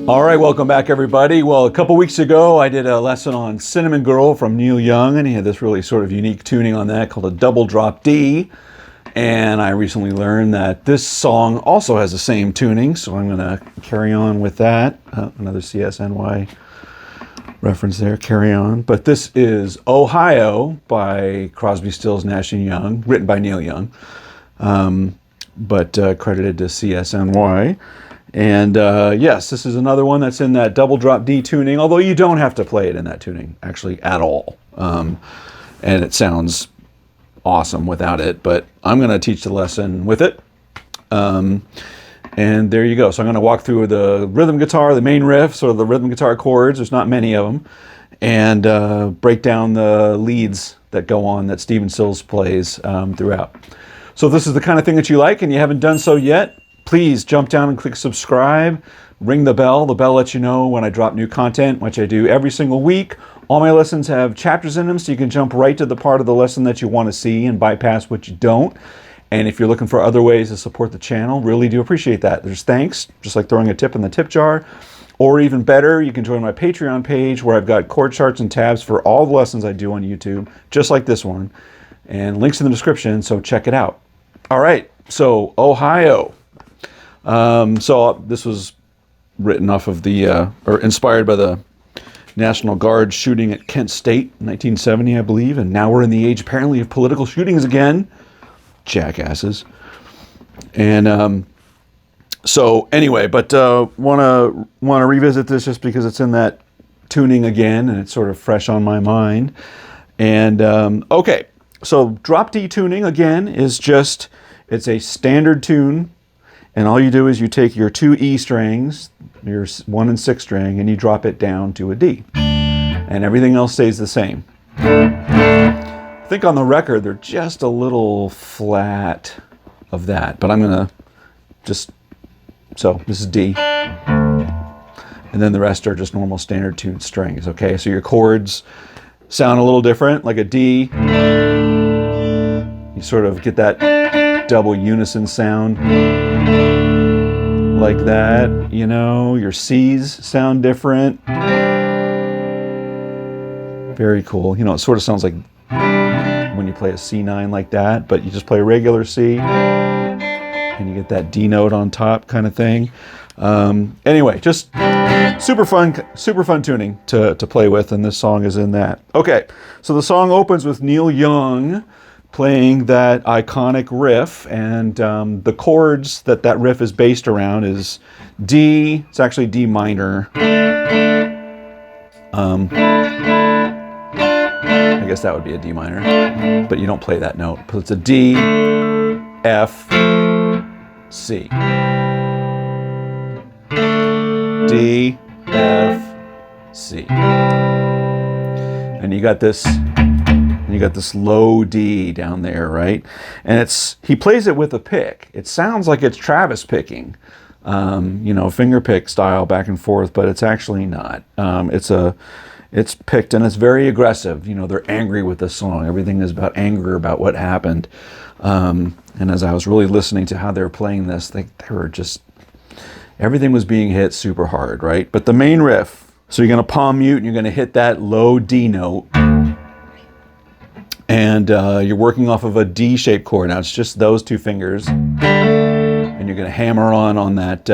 All right, welcome back, everybody. Well, a couple weeks ago, I did a lesson on Cinnamon Girl from Neil Young, and he had this really sort of unique tuning on that called a double drop D. And I recently learned that this song also has the same tuning, so I'm going to carry on with that. Another CSNY reference there, carry on. But this is Ohio by Crosby, Stills, Nash & Young, written by Neil Young, but credited to CSNY. And yes, this is another one that's in that double drop D tuning, although you don't have to play it in that tuning, actually, at all. And it sounds awesome without it, but I'm going to teach the lesson with it. And there you go. So I'm going to walk through the rhythm guitar, the main riff, sort of the rhythm guitar chords. There's not many of them. And break down the leads that go on that Stephen Stills plays throughout. So if this is the kind of thing that you like and you haven't done so yet, please jump down and click subscribe, ring the bell. The bell lets you know when I drop new content, which I do every single week. All my lessons have chapters in them, so you can jump right to the part of the lesson that you want to see and bypass what you don't. And if you're looking for other ways to support the channel, really do appreciate that. There's thanks, just like throwing a tip in the tip jar. Or even better, you can join my Patreon page where I've got chord charts and tabs for all the lessons I do on YouTube, just like this one. And links in the description, so check it out. All right, so Ohio. So this was written off of the, or inspired by the National Guard shooting at Kent State in 1970, I believe. And now we're in the age, apparently, of political shootings again. Jackasses. And so anyway, but want to revisit this just because it's in that tuning again, and it's sort of fresh on my mind. And okay, so drop D tuning again is just, it's a standard tune. And all you do is you take your two E strings, your 1 and 6 string, and you drop it down to a D. And everything else stays the same. I think on the record, they're just a little flat of that. But I'm going to just, so this is D. And then the rest are just normal standard tuned strings, okay? So your chords sound a little different, like a D. You sort of get that double unison sound like that, you know. Your C's sound different. Very cool. You know, it sort of sounds like when you play a C9 like that, but you just play a regular C and you get that D note on top kind of thing. Anyway, just super fun tuning to play with, and this song is in that. Okay, so the song opens with Neil Young playing that iconic riff, and the chords that riff is based around is D. It's actually D minor. I guess that would be a D minor, but you don't play that note. It's a D, F, C. D, F, C. And you got this low D down there, right? And he plays it with a pick. It sounds like it's Travis picking, you know, finger pick style back and forth, but it's actually not. It's picked, and it's very aggressive. You know, they're angry with this song. Everything is about anger about what happened. And as I was really listening to how they were playing this, they were just, everything was being hit super hard, right? But the main riff, so you're going to palm mute and you're going to hit that low D note. And you're working off of a D-shaped chord. Now it's just those two fingers. And you're going to hammer on that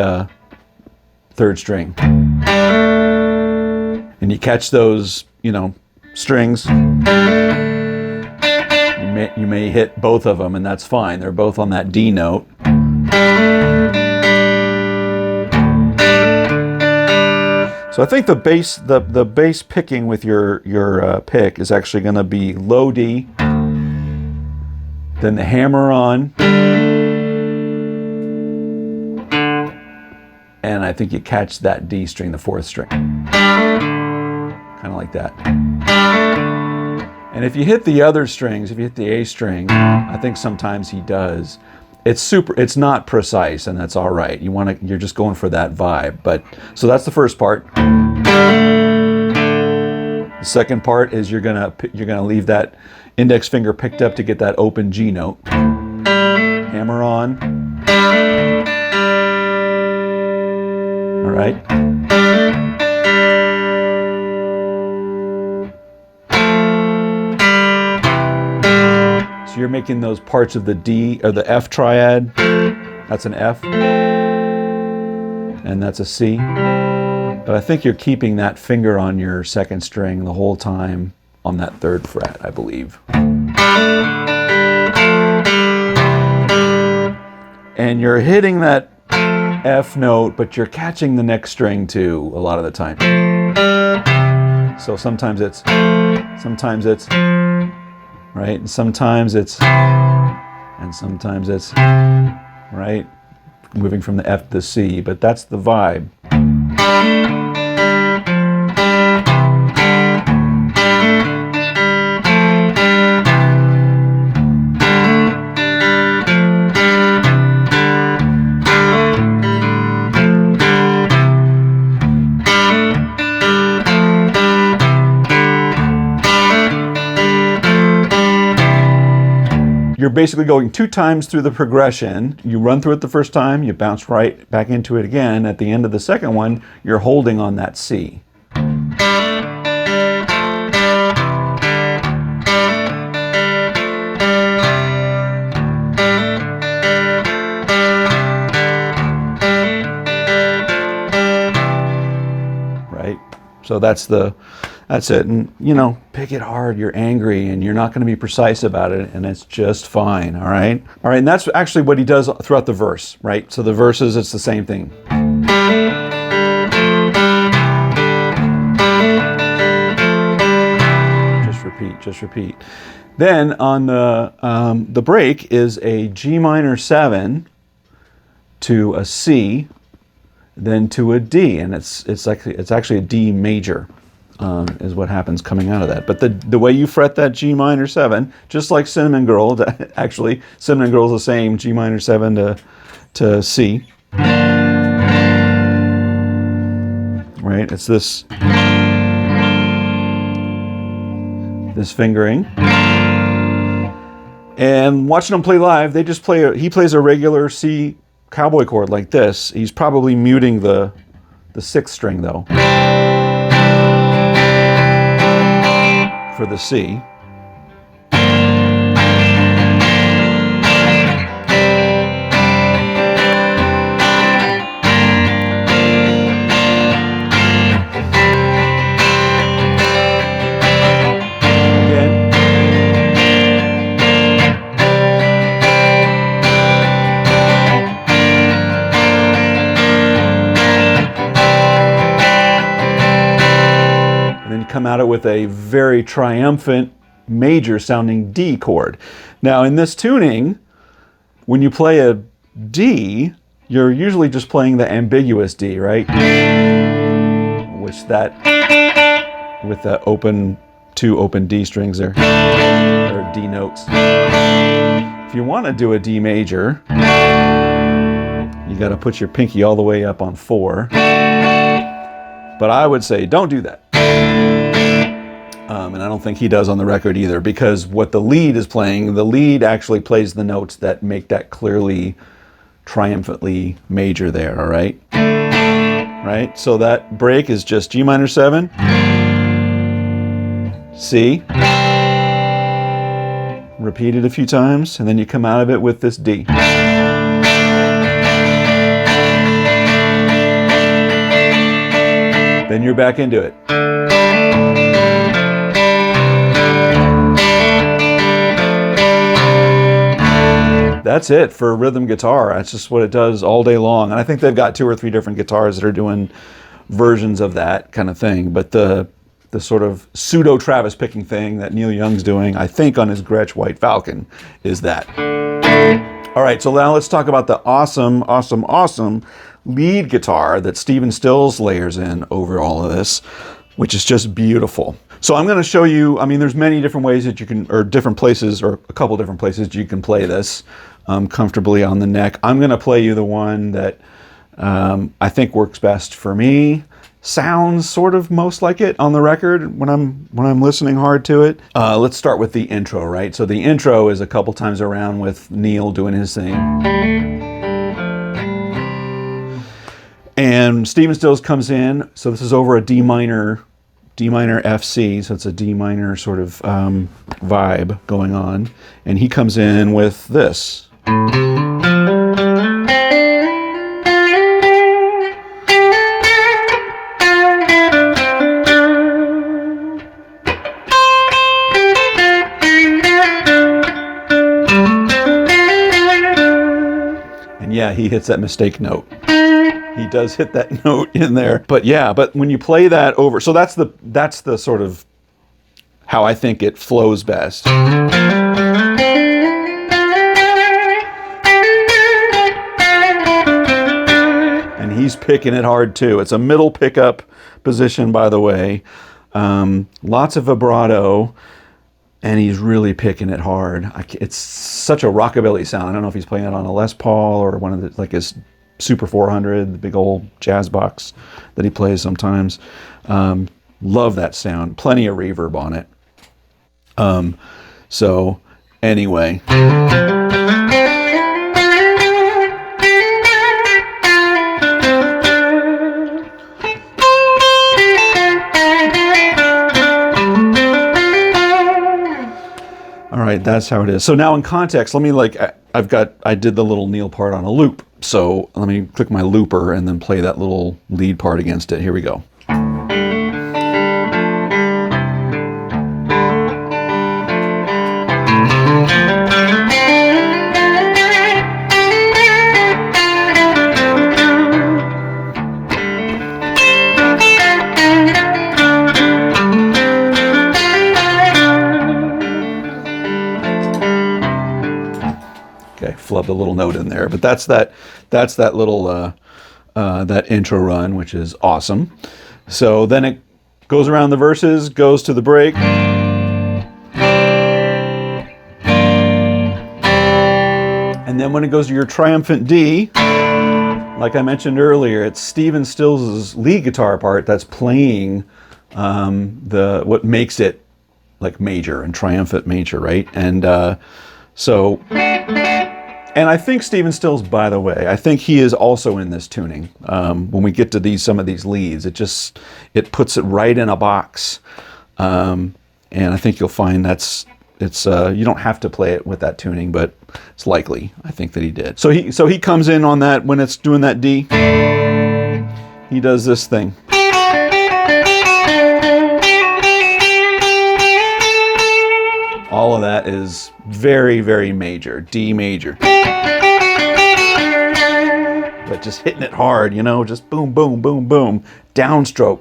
third string. And you catch those, you know, strings. You may hit both of them, and that's fine. They're both on that D note. So I think the bass picking with your pick is actually going to be low D, then the hammer on, and I think you catch that D string, the fourth string, kind of like that. And if you hit the other strings, if you hit the A string, I think sometimes he does. It's not precise, and that's all right. You're just going for that vibe. But so that's the first part. The second part is you're gonna leave that index finger picked up to get that open G note. Hammer on. All right. So you're making those parts of the D or the F triad. That's an F. And that's a C. But I think you're keeping that finger on your second string the whole time on that third fret, I believe. And you're hitting that F note, but you're catching the next string too a lot of the time. So sometimes it's, right? And sometimes it's, right? Moving from the F to the C, but that's the vibe. You're basically going 2 times through the progression. You run through it the first time, you bounce right back into it again. At the end of the second one, you're holding on that C. Right? So that's it. And, you know, pick it hard. You're angry and you're not going to be precise about it, and it's just fine. All right. All right. And that's actually what he does throughout the verse, right? So the verses, it's the same thing. Just repeat. Then on the break is a G minor 7 to a C, then to a D, and it's actually a D major. Is what happens coming out of that. But the way you fret that G minor 7, just like Cinnamon Girl, actually Cinnamon Girl is the same, G minor 7 to C. Right? It's this fingering. And watching them play live, they just he plays a regular C cowboy chord like this. He's probably muting the 6th string though. For the C. Come at it with a very triumphant major sounding D chord. Now in this tuning, when you play a D, you're usually just playing the ambiguous D, right? Which that, with the two open D strings there, or D notes. If you want to do a D major, you got to put your pinky all the way up on 4. But I would say don't do that. And I don't think he does on the record either, because what the lead is playing, the lead actually plays the notes that make that clearly, triumphantly major there, all right? Right? So that break is just G minor 7, C, repeat it a few times, and then you come out of it with this D. Then you're back into it. That's it for rhythm guitar. That's just what it does all day long. And I think they've got 2 or 3 different guitars that are doing versions of that kind of thing. But the sort of pseudo Travis picking thing that Neil Young's doing, I think on his Gretsch White Falcon, is that. All right, so now let's talk about the awesome, awesome, awesome lead guitar that Stephen Stills layers in over all of this, which is just beautiful. So I'm going to show you, I mean, there's many different ways that you can, or different places, or a couple different places you can play this comfortably on the neck. I'm going to play you the one that I think works best for me. Sounds sort of most like it on the record when I'm listening hard to it. Let's start with the intro, right? So the intro is a couple times around with Neil doing his thing. And Stephen Stills comes in, so this is over a D minor D minor F C, so it's a D minor sort of vibe going on, and he comes in with this. And yeah, he hits that mistake note. He does hit that note in there. But yeah, but when you play that over, so that's the sort of how I think it flows best. And he's picking it hard too. It's a middle pickup position, by the way. Lots of vibrato, and he's really picking it hard. It's such a rockabilly sound. I don't know if he's playing it on a Les Paul or one of the, like his Super 400, the big old jazz box that he plays sometimes. Love that sound. Plenty of reverb on it. So anyway. All right, that's how it is. So now in context, let me I did the little Neil part on a loop. So let me click my looper and then play that little lead part against it. Here we go. Okay, flubbed a little note in there, but that's that little that intro run, which is awesome. So then it goes around the verses, goes to the break, and then when it goes to your triumphant D, like I mentioned earlier, it's Stephen Stills' lead guitar part that's playing what makes it like major and triumphant major, right? And so. And I think Stephen Stills, by the way, I think he is also in this tuning. When we get to some of these leads, it puts it right in a box. And I think you'll find you don't have to play it with that tuning, but it's likely. I think that he did. So he comes in on that when it's doing that D. He does this thing. All of that is very, very major, D major. But just hitting it hard, you know, just boom, boom, boom, boom, downstroke.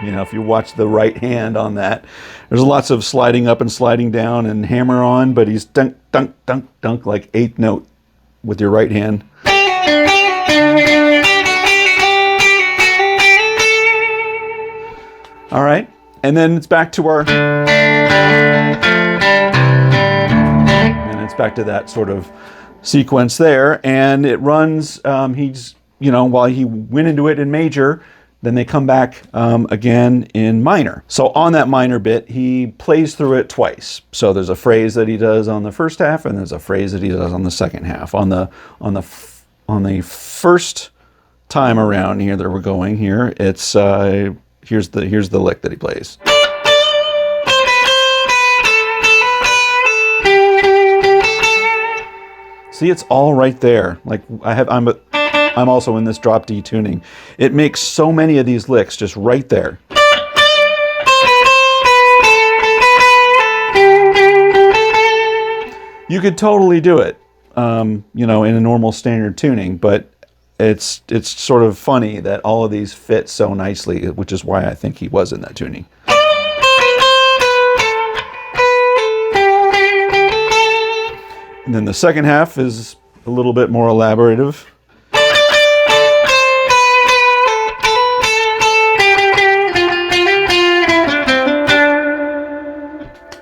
You know, if you watch the right hand on that, there's lots of sliding up and sliding down and hammer on, but he's dunk, dunk, dunk, dunk, like eighth note with your right hand. All right, and then it's back to back to that sort of sequence there, and it runs. While he went into it in major, then they come back again in minor. So on that minor bit, he plays through it twice. So there's a phrase that he does on the first half, and there's a phrase that he does on the second half. On the first time around here that we're going here, it's here's the lick that he plays. See, it's all right there. Like I'm also in this drop D tuning. It makes so many of these licks just right there. You could totally do it, in a normal standard tuning, but it's sort of funny that all of these fit so nicely, which is why I think he was in that tuning. And then the second half is a little bit more elaborative.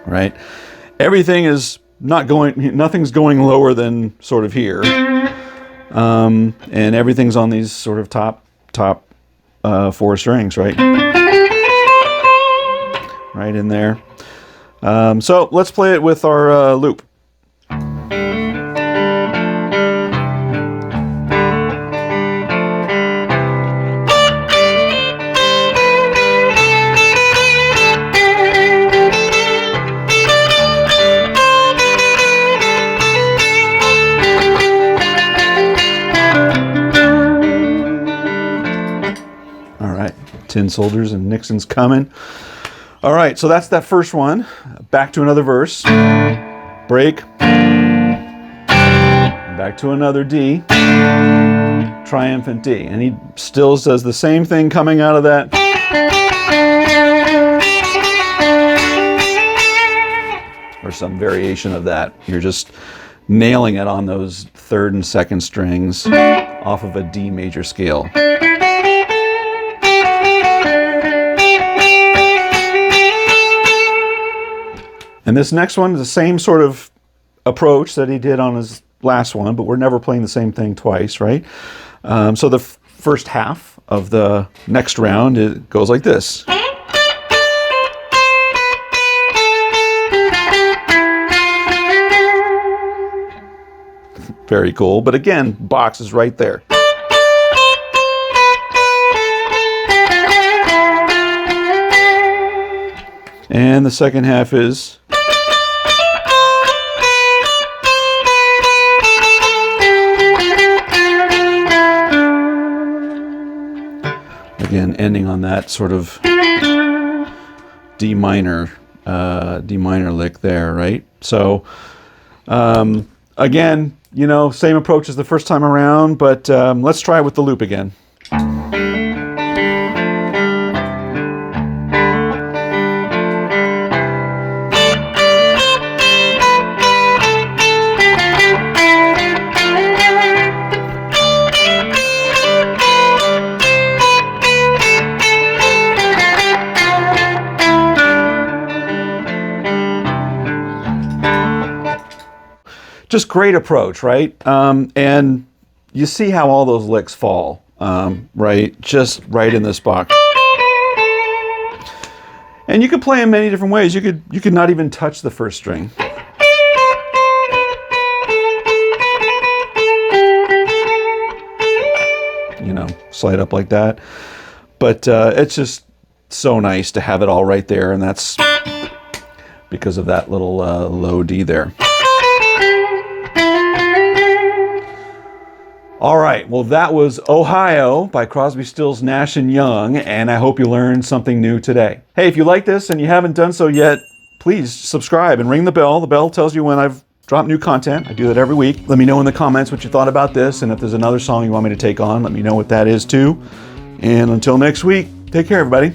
Right? Everything is nothing's going lower than sort of here. And everything's on these sort of top four strings, right? Right in there. So let's play it with our loop. tin soldiers and Nixon's coming. All right, so that's that first one. Back to another verse. Break. Back to another D. Triumphant D. And he still says the same thing coming out of that. Or some variation of that. You're just nailing it on those third and second strings off of a D major scale. And this next one is the same sort of approach that he did on his last one, but we're never playing the same thing twice, right? So the first half of the next round, it goes like this. Very cool, but again, box is right there. And the second half is... Again, ending on that sort of D minor lick there, right? So, again, you know, same approach as the first time around, but let's try it with the loop again. Just great approach, right? And you see how all those licks fall, right? Just right in this box. And you could play in many different ways. You could not even touch the first string. You know, slide up like that. But it's just so nice to have it all right there, and that's because of that little low D there. All right, well, that was Ohio by Crosby, Stills, Nash & Young, and I hope you learned something new today. Hey, if you like this and you haven't done so yet, please subscribe and ring the bell. The bell tells you when I've dropped new content. I do that every week. Let me know in the comments what you thought about this, and if there's another song you want me to take on, let me know what that is too. And until next week, take care, everybody.